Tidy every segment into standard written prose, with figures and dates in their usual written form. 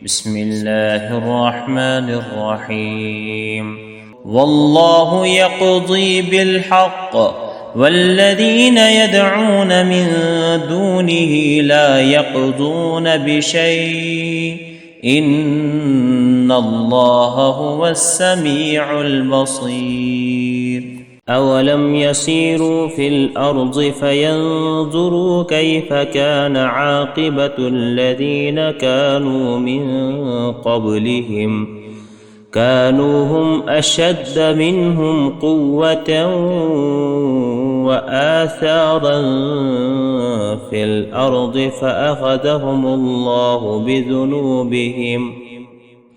بسم الله الرحمن الرحيم. والله يقضي بالحق والذين يدعون من دونه لا يقضون بشيء إن الله هو السميع البصير. أولم يسيروا في الأرض فينظروا كيف كان عاقبة الذين كانوا من قبلهم كانوا هم أشد منهم قوة وآثارا في الأرض فأخذهم الله بذنوبهم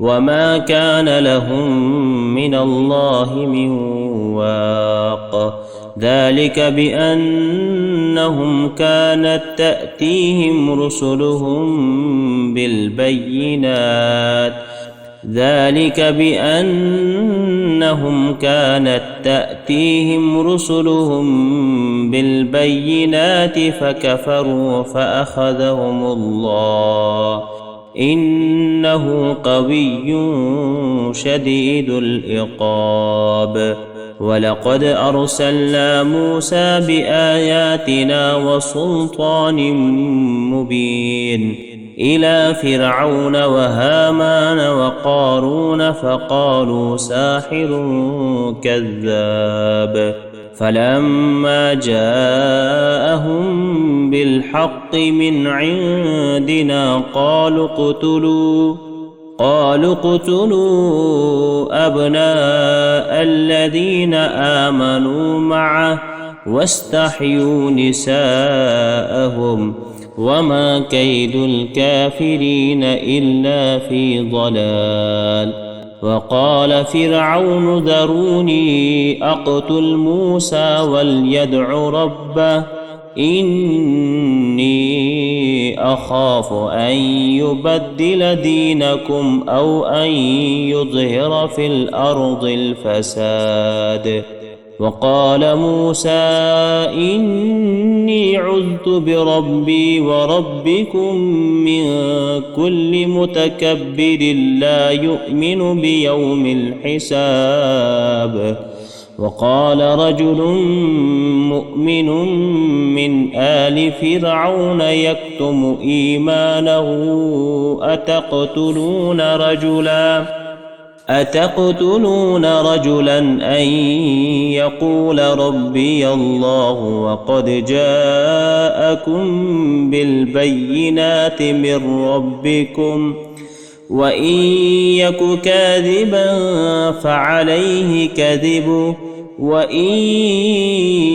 وما كان لهم من الله من واق. ذلك بأنهم كانت تأتيهم رسلهم بالبينات فكفروا فأخذهم الله إنه قوي شديد العقاب. ولقد أرسلنا موسى بآياتنا وسلطان مبين إلى فرعون وهامان وقارون فقالوا ساحر كذاب. فلما جاءهم بالحق من عندنا قالوا اقتلوا أبناء الذين آمنوا معه واستحيوا نساءهم وما كيد الكافرين إلا في ضلال. وقال فرعون ذروني أقتل موسى وليدع ربه إني أخاف أن يبدل دينكم أو أن يظهر في الأرض الفساد. وقال موسى إني عذت بربي وربكم من كل متكبر لا يؤمن بيوم الحساب. وقال رجل مؤمن من آل فرعون يكتم إيمانه أتقتلون رجلا أن يقول ربي الله وقد جاءكم بالبينات من ربكم وإن يك كاذبا فعليه كذبه وإن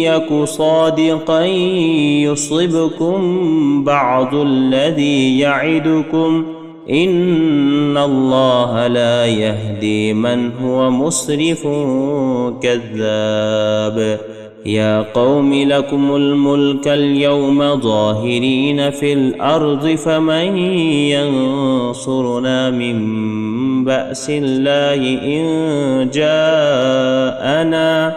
يك صادقا يصبكم بعض الذي يعدكم إن الله لا يهدي من هو مسرف كذاب. يا قوم لكم الملك اليوم ظاهرين في الأرض فمن ينصرنا من بأس الله إن جاءنا.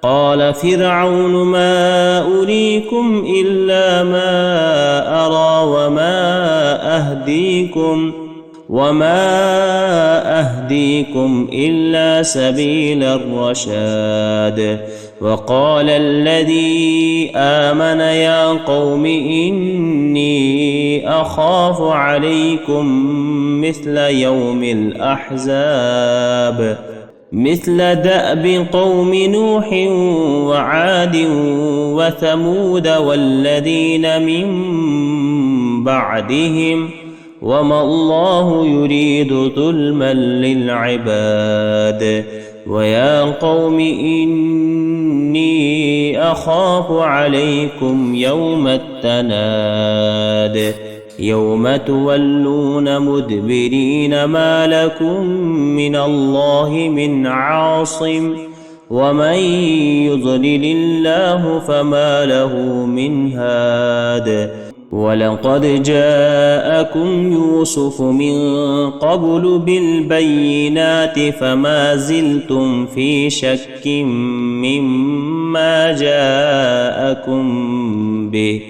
قال فرعون ما أريكم إلا ما أرى وما أهديكم إلا سبيل الرشاد. وقال الذي آمن يا قوم إني أخاف عليكم مثل يوم الأحزاب مثل دأب قوم نوح وعاد وثمود والذين من بعدهم وما الله يريد ظلما للعباد. ويا قوم إني أخاف عليكم يوم التناد يوم تولون مدبرين ما لكم من الله من عاصم ومن يضلل الله فما له من هاد. ولقد جاءكم يوسف من قبل بالبينات فما زلتم في شك مما جاءكم به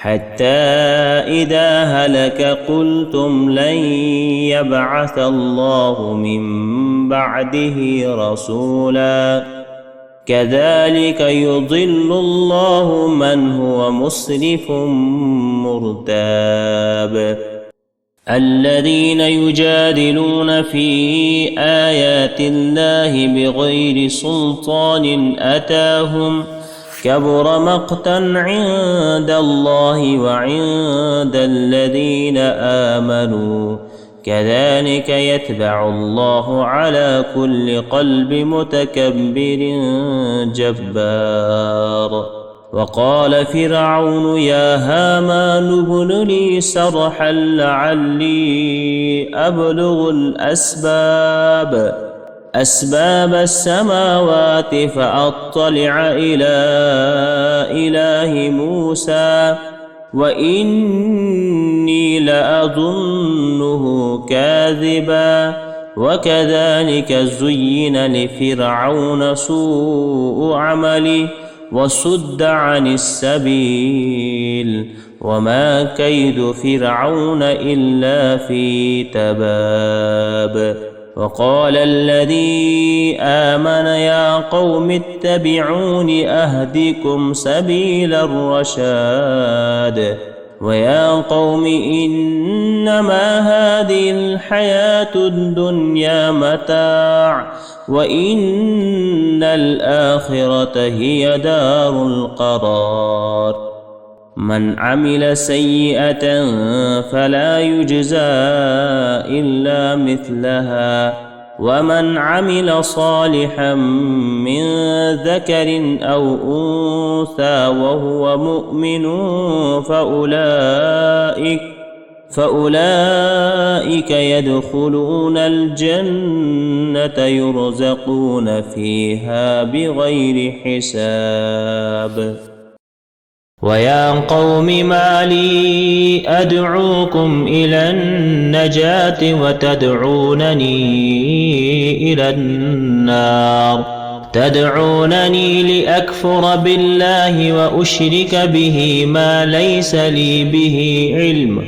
حتى إذا هلك قلتم لن يبعث الله من بعده رسولا كذلك يضل الله من هو مسرف مرتاب الذين يجادلون في آيات الله بغير سلطان أتاهم كبر مقتا عند الله وعند الذين آمنوا كذلك يتبع الله على كل قلب متكبر جبار وقال فرعون يا هامان ابن لي صرحا لعلي أبلغ أسباب السماوات فأطلع إلى إله موسى وإني لأظنه كاذبا وكذلك زين لفرعون سوء عمله وصد عن السبيل وما كيد فرعون إلا في تباب وقال الذي آمن يا قوم اتبعون أهدكم سبيل الرشاد ويا قوم إنما هذه الحياة الدنيا متاع وإن الآخرة هي دار القرار من عمل سيئة فلا يجزى إلا مثلها ومن عمل صالحا من ذكر أو أنثى وهو مؤمن فأولئك يدخلون الجنة يرزقون فيها بغير حساب ويا قوم ما لي أدعوكم إلى النجاة وتدعونني إلى النار تدعونني لأكفر بالله وأشرك به ما ليس لي به علم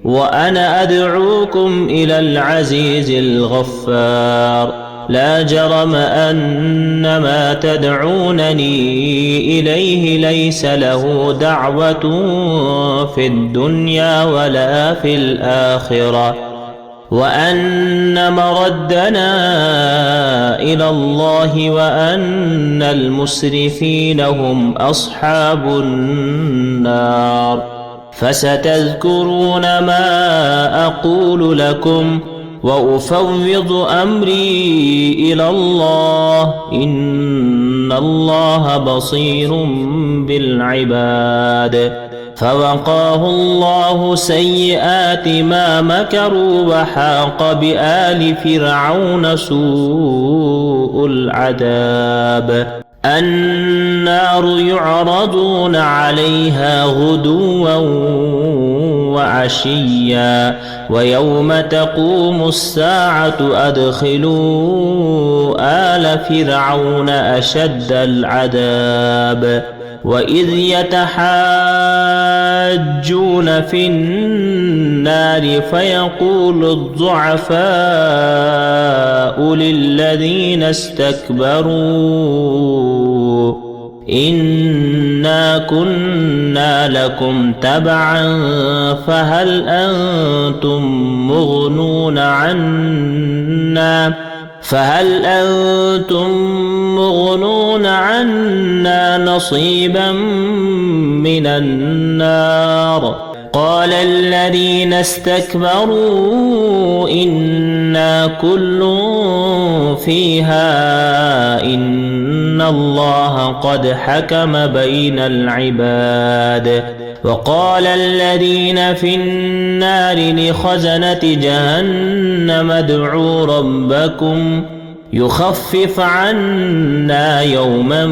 وأنا أدعوكم إلى العزيز الغفار لا جرم أن ما تدعونني إليه ليس له دعوة في الدنيا ولا في الآخرة وأن مردنا إلى الله وأن المسرفين هم أصحاب النار فستذكرون ما أقول لكم وأفوض أمري إلى الله إن الله بصير بالعباد فوقاه الله سيئات ما مكروا وحاق بآل فرعون سوء العذاب النار يعرضون عليها غدوا وعشيا ويوم تقوم الساعة أدخلوا آل فرعون أشد العذاب وإذ يتحاجون في النار فيقول الضعفاء للذين استكبروا إنا كنا لكم تبعا فهل أنتم مغنون عنا نصيبا من النار قال الذين استكبروا إنا كل فيها إن الله قد حكم بين العباد وقال الذين في النار لخزنة جهنم ادعوا ربكم يخفف عنا يوما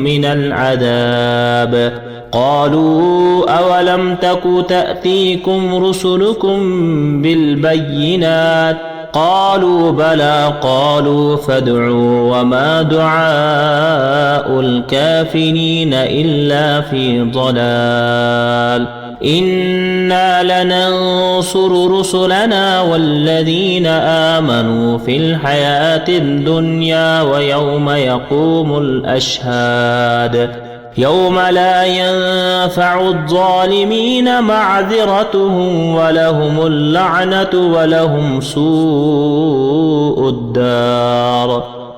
من العذاب قالوا أولم تك تأتيكم رسلكم بالبينات قالوا بلى قالوا فادعوا وما دعاء الكافرين إلا في ضلال إنا لننصر رسلنا والذين آمنوا في الحياة الدنيا ويوم يقوم الأشهاد يوم لا ينفع الظالمين معذرتهم ولهم اللعنة ولهم سوء الدار.